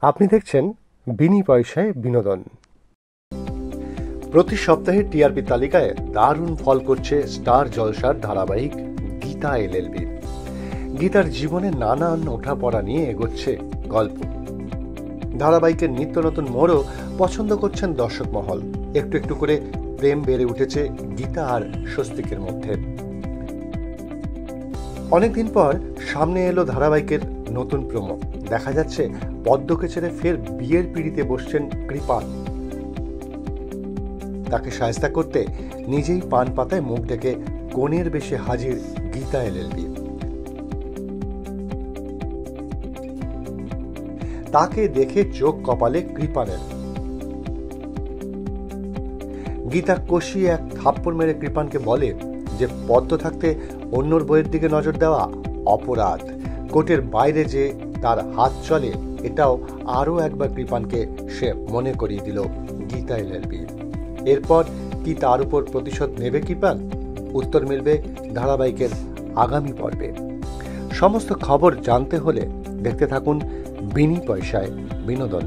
আপনি দেখছেন বিনি পয়সায় বিনোদন। প্রতি সপ্তাহে টিআরপি তালিকায় দারুণ ফল করছে স্টার জলসার ধারাবাহিক গীতা এলএলবি। গীতার জীবনে নানান ওঠাপড়া নিয়ে এগোচ্ছে গল্প। ধারাবাহিকের নিত্য নতুন মোড়ও পছন্দ করছেন দর্শক মহল। একটু একটু করে প্রেম বেড়ে উঠেছে গীতা আর স্বস্তিকের মধ্যে। অনেকদিন পর সামনে এলো ধারাবাহিকের নতুন প্রোমো। দেখা যাচ্ছে পদ্মকে ছেড়ে ফের বিয়ের পিঁড়িতে বসছেন কৃপাল। তাকে সায়স্তা করতে নিজেই পান পাতায় মুখ ঢেকে কনের বেশে হাজির গীতা এলএলবি। তাকে দেখে চোখ কপালে কৃপালের। গীতা কষিয়ে এক থাপ্পড় মেরে কৃপানকে বলে যে পদ্ম থাকতে অন্যর বইয়ের দিকে নজর দেওয়া অপরাধ। কোর্টের বাইরে যে তার হাত চলে এটাও আরও একবার কৃপানকে সে মনে করিয়ে দিল গীতা এলএলবি। এরপর কি তার উপর প্রতিশোধ নেবে কৃপান? উত্তর মিলবে ধারাবাহিকের আগামী পর্বে। সমস্ত খবর জানতে হলে দেখতে থাকুন বিনি পয়সায় বিনোদন।